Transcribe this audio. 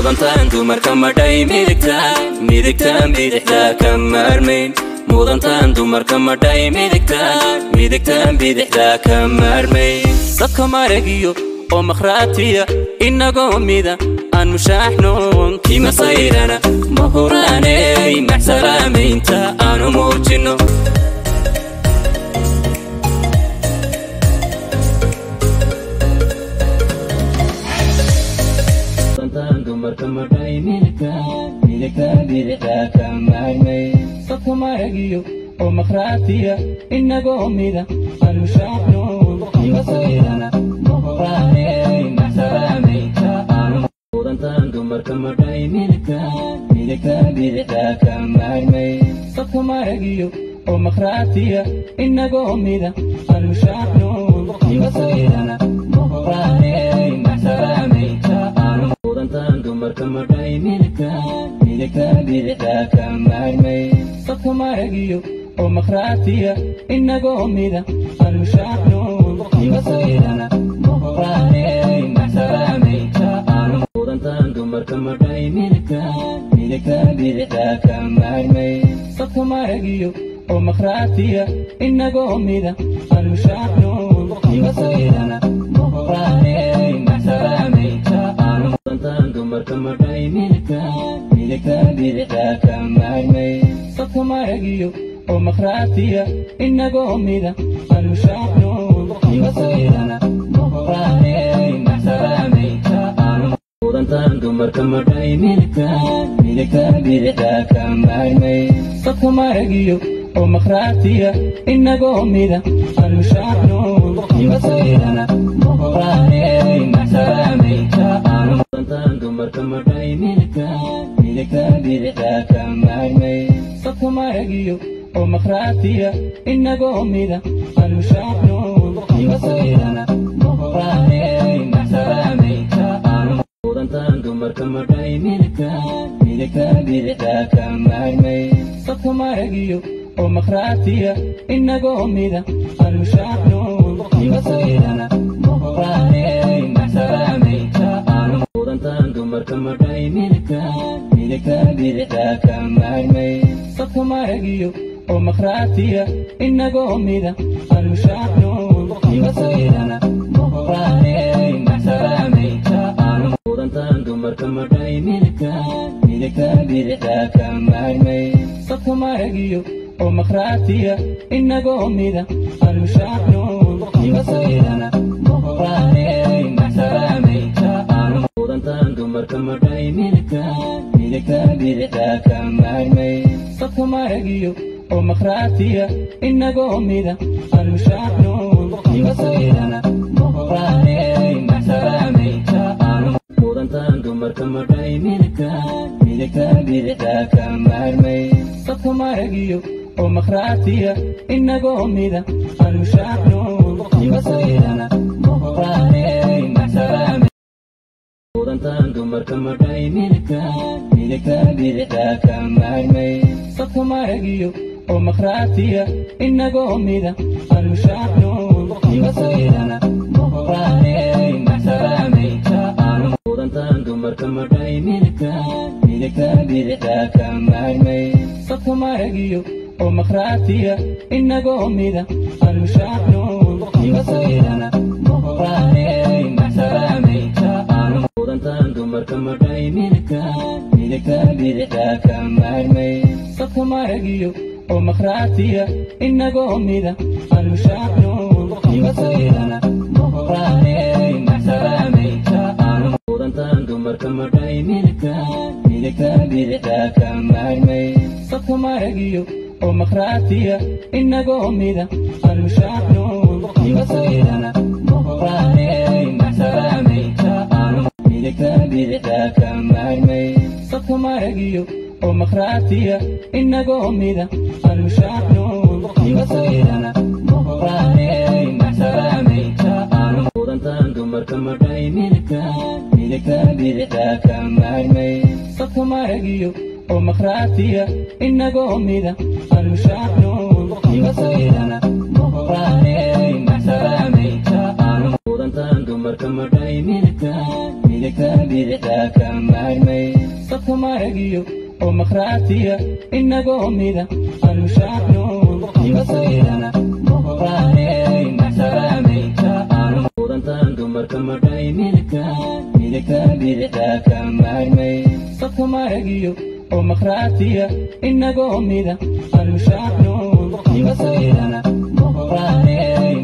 mudantaan dumarka madhay midigtaan bidixda ka maarmayn mudantaan dumarka madhay midigtaan bidixda ka maarmayn dadka maragiyo oo makhraatiya inagoo mida aan mushaaxnoon kima sayrana mahuraaney maxsalaamaynta aanu muujino dumarka madhay midigtaan bidixda ka maarmayn dadka maragiyo oo makhraatiya inagoo mida aan mushaaxnoon kima sayrana mahuraaney maxsalaamaynta aanu mudantaan dumarka madhay midigtaan bidixda ka maarmayn dadka maragiyo oo makhraatiya inagoo mida aan mushaaxnoon kima sayrana mahuraaney maxsalaamaynta aanu mudantaan dumarka madhay midigtaan bidixda ka maarmayn dadka maragiyo oo makhraatiya inagoo mida aan mushaaxnoon kima sayrana mahuraaney maxsalaamaynta aanu mudantaan dumarka madhay midigtaan bidixda ka maarmayn dadka maragiyo oo makhraatiya inagoo mida aan mushaaxnoon kima sayrana mahuraaney maxsalaamaynta aanu mudantaan dumarka madhay midigtaan bidixda ka maarmayn dadka maragiyo oo makhraatiya inagoo mida aan mushaaxnoon kima sayrana mahuraaney maxsalaamaynta aanu mudantaan dumarka madhay midigtaan bidixda ka maarmayn dadka maragiyo oo makhraatiya inagoo mida aan mushaaxnoon kima sayrana mahuraaney maxsalaamaynta aanu mudantaan dumarka madhay midigtaan bidixda ka maarmayn dadka maragiyo oo makhraatiya inagoo mida aan mushaaxnoon kima sayrana mahuraaney maxsalaamaynta aanu mudantaan dumarka madhay midigtaan bidixda ka maarmayn dadka maragiyo oo makhraatiya inagoo mida aan mushaaxnoon kima sayrana mahuraaney maxsalaamaynta aanu mudantaan dumarka madhay midigtaan bidixda ka maarmayn dadka maragiyo oo makhraatiya inagoo mida aan mushaaxnoon kima sayrana mahuraaney maxsalaamaynta aanu mudantaan dumarka madhay midigtaan bidixda ka maarmayn dadka maragiyo oo makhraatiya inagoo mida aan mushaaxnoon kima sayrana mahuraaney maxsalaamaynta aanu mudantaan dumarka madhay midigtaan bidixda ka maarmayn dadka maragiyo oo makhraatiya inagoo mida aan mushaaxnoon kima sayrana mahuraaney maxsalaamaynta aanu mudantaan dumarka madhay midigtaan bidixda ka maarmayn dadka maragiyo oo makhraatiya inagoo mida aan mushaaxnoon kima sayrana mahuraaney maxsalaamaynta mudantaan dumarka madhay midigtaan bidixda ka maarmayn dadka maragiyo oo makhraatiya inagoo mida aan mushaaxnoon kima sayrana mahuraaney maxsalaamaynta aanu mudantaan dumarka madhay midigtaan bidixda ka maarmayn dadka maragiyo oo makhraatiya inagoo mida aan mushaaxnoon kima sayrana mahuraaney maxsalaamaynta aanu mudantaan dumarka madhay midigtaan bidixda ka maarmayn dadka maragiyo oo makhraatiya inagoo mida aan mushaaxnoon kima sayrana mahuraaney maxsalaamaynta aanu mudantaan dumarka madhay midigtaan bidixda ka maarmayn dadka maragiyo oo makhraatiya inagoo mida aan mushaaxnoon kima sayrana mahuraaney maxsalaamaynta aanu midigtaan bidixda ka maarmayn dadka maragiyo oo makhraatiya inagoo mida aan mushaaxnoon kima sayrana mahuraaney maxsalaamaynta aanu mudantaan dumarka madhay midigtaan bidixda ka maarmayn dadka maragiyo oo makhraatiya inagoo mida aan mushaaxnoon kima sayrana mahuraaney maxsalaamaynta aanu mudantaan dumarka madhay midigtaan midigta bidixda ka maarmay dadka maragiyo oo makhraatiya inagoo mida aanu shaacno imasaydana boqoraaney maxsalaamaynta aanu mudantaan dumarka madhay midigta bidixda ka maarmay dadka maragiyo oo makhraatiya inagoo mida aanu shaacno imasaydana boqoraaney